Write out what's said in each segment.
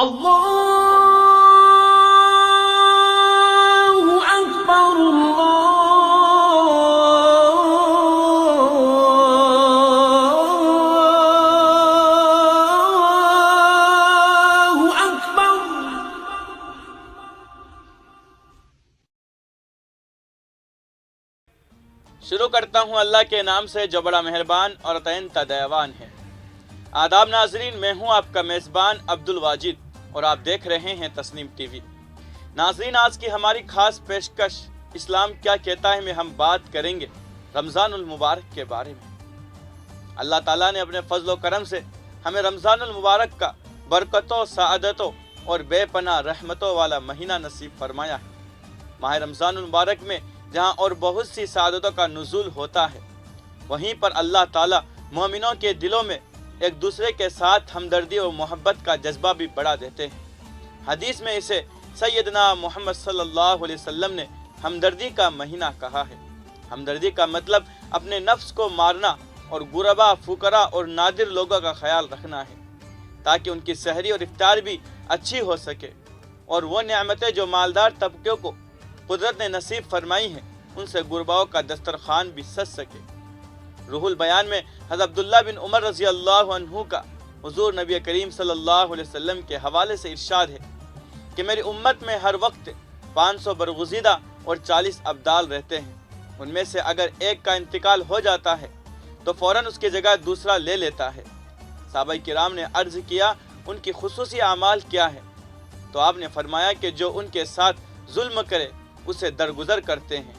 اللہ اکبر اللہ اکبر۔ شروع کرتا ہوں اللہ کے نام سے جو بڑا مہربان اور عطا دیوان ہے۔ آداب ناظرین، میں ہوں آپ کا میزبان عبد الواجد اور آپ دیکھ رہے ہیں تسنیم ٹی وی۔ ناظرین، آج کی ہماری خاص پیشکش اسلام کیا کہتا ہے میں ہم بات کریں گے رمضان المبارک کے بارے میں۔ اللہ تعالیٰ نے اپنے فضل و کرم سے ہمیں رمضان المبارک کا برکتوں، سعادتوں اور بے پناہ رحمتوں والا مہینہ نصیب فرمایا ہے۔ ماہ رمضان المبارک میں جہاں اور بہت سی سعادتوں کا نزول ہوتا ہے، وہیں پر اللہ تعالیٰ مومنوں کے دلوں میں ایک دوسرے کے ساتھ ہمدردی اور محبت کا جذبہ بھی بڑھا دیتے ہیں۔ حدیث میں اسے سیدنا محمد صلی اللہ علیہ وسلم نے ہمدردی کا مہینہ کہا ہے۔ ہمدردی کا مطلب اپنے نفس کو مارنا اور غربا، فقراء اور نادر لوگوں کا خیال رکھنا ہے، تاکہ ان کی سحری اور افطار بھی اچھی ہو سکے اور وہ نعمتیں جو مالدار طبقوں کو قدرت نے نصیب فرمائی ہیں ان سے غرباؤں کا دسترخوان بھی سج سکے۔ روح البیان میں حضرت عبداللہ بن عمر رضی اللہ عنہ کا حضور نبی کریم صلی اللہ علیہ وسلم کے حوالے سے ارشاد ہے کہ میری امت میں ہر وقت 500 برگزیدہ اور 40 ابدال رہتے ہیں، ان میں سے اگر ایک کا انتقال ہو جاتا ہے تو فوراً اس کی جگہ دوسرا لے لیتا ہے۔ صحابہ کرام نے عرض کیا ان کی خصوصی اعمال کیا ہے؟ تو آپ نے فرمایا کہ جو ان کے ساتھ ظلم کرے اسے درگزر کرتے ہیں،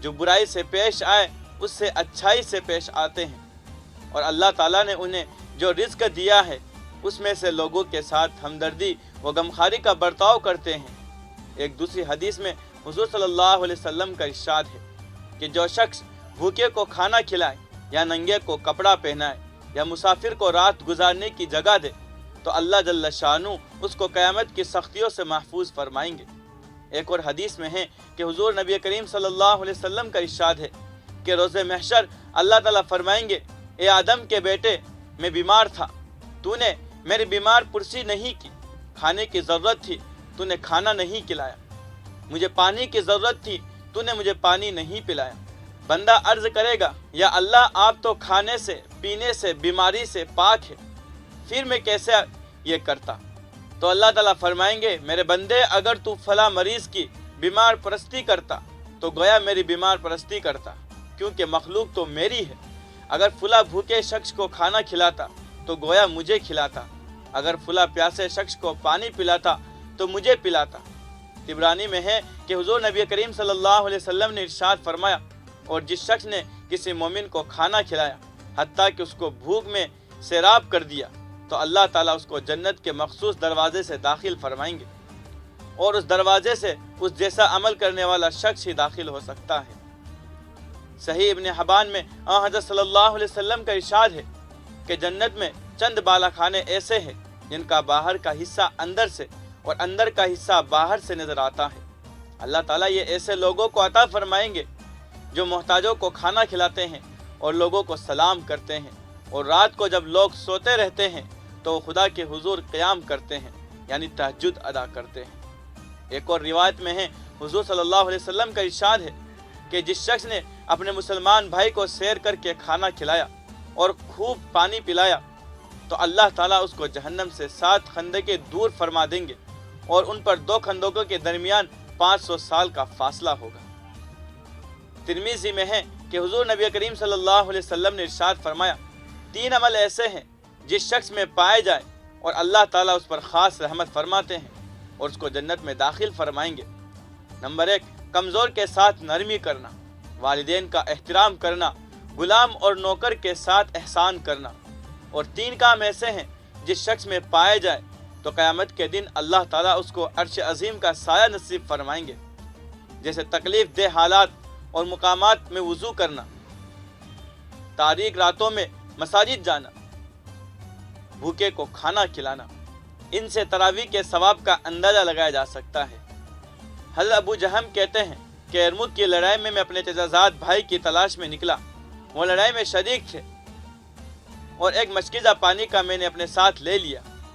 جو برائی سے پیش آئے اس سے اچھائی سے پیش آتے ہیں، اور اللہ تعالیٰ نے انہیں جو رزق دیا ہے اس میں سے لوگوں کے ساتھ ہمدردی و غمخواری کا برتاؤ کرتے ہیں۔ ایک دوسری حدیث میں حضور صلی اللہ علیہ وسلم کا ارشاد ہے کہ جو شخص بھوکے کو کھانا کھلائے یا ننگے کو کپڑا پہنائے یا مسافر کو رات گزارنے کی جگہ دے تو اللہ جل شانہ اس کو قیامت کی سختیوں سے محفوظ فرمائیں گے۔ ایک اور حدیث میں ہے کہ حضور نبی کریم صلی اللہ علیہ وسلم کا ارشاد ہے کہ روز محشر اللہ تعالیٰ فرمائیں گے، اے آدم کے بیٹے، میں بیمار تھا، تو نے میری بیمار پرسی نہیں کی، کھانے کی ضرورت تھی، تو نے کھانا نہیں کھلایا، مجھے پانی کی ضرورت تھی، تو نے مجھے پانی نہیں پلایا۔ بندہ عرض کرے گا، یا اللہ آپ تو کھانے سے، پینے سے، بیماری سے پاک ہے، پھر میں کیسے یہ کرتا؟ تو اللہ تعالیٰ فرمائیں گے، میرے بندے اگر تو فلاں مریض کی بیمار پرستی کرتا تو گویا میری بیمار پرستی کرتا، کیونکہ مخلوق تو میری ہے۔ اگر فلاں بھوکے شخص کو کھانا کھلاتا تو گویا مجھے کھلاتا، اگر فلاں پیاسے شخص کو پانی پلاتا تو مجھے پلاتا۔ طبرانی میں ہے کہ حضور نبی کریم صلی اللہ علیہ وسلم نے ارشاد فرمایا، اور جس شخص نے کسی مومن کو کھانا کھلایا حتیٰ کہ اس کو بھوک میں سیراب کر دیا تو اللہ تعالیٰ اس کو جنت کے مخصوص دروازے سے داخل فرمائیں گے، اور اس دروازے سے اس جیسا عمل کرنے والا شخص ہی داخل ہو سکتا ہے۔ صحیح ابن حبان میں حضرت صلی اللہ علیہ وسلم کا ارشاد ہے کہ جنت میں چند بالا خانے ایسے ہیں جن کا باہر کا حصہ اندر سے اور اندر کا حصہ باہر سے نظر آتا ہے۔ اللہ تعالیٰ یہ ایسے لوگوں کو عطا فرمائیں گے جو محتاجوں کو کھانا کھلاتے ہیں اور لوگوں کو سلام کرتے ہیں، اور رات کو جب لوگ سوتے رہتے ہیں تو وہ خدا کے حضور قیام کرتے ہیں، یعنی تہجد ادا کرتے ہیں۔ ایک اور روایت میں ہے حضور صلی اللہ علیہ وسلم کا ارشاد ہے کہ جس شخص نے اپنے مسلمان بھائی کو سیر کر کے کھانا کھلایا اور خوب پانی پلایا تو اللہ تعالیٰ اس کو جہنم سے 7 خندقیں دور فرما دیں گے، اور ان پر 2 خندقوں کے درمیان 500 سال کا فاصلہ ہوگا۔ ترمذی میں ہے کہ حضور نبی کریم صلی اللہ علیہ وسلم نے ارشاد فرمایا، 3 عمل ایسے ہیں جس شخص میں پائے جائے اور اللہ تعالیٰ اس پر خاص رحمت فرماتے ہیں اور اس کو جنت میں داخل فرمائیں گے۔ نمبر 1، کمزور کے ساتھ نرمی کرنا، والدین کا احترام کرنا، غلام اور نوکر کے ساتھ احسان کرنا۔ اور 3 کام ایسے ہیں جس شخص میں پائے جائے تو قیامت کے دن اللہ تعالیٰ اس کو عرش عظیم کا سایہ نصیب فرمائیں گے، جیسے تکلیف دہ حالات اور مقامات میں وضو کرنا، تاریک راتوں میں مساجد جانا، بھوکے کو کھانا کھلانا۔ ان سے تراویح کے ثواب کا اندازہ لگایا جا سکتا ہے۔ حضرت ابو جہم کہتے ہیں کہ ارمک کی لڑائی میں اپنے چچازاد بھائی کی تلاش میں نکلا، وہ لڑائی میں شریک تھے، اور ایک مشکیزہ پانی کا میں نے اپنے ساتھ لے لیا۔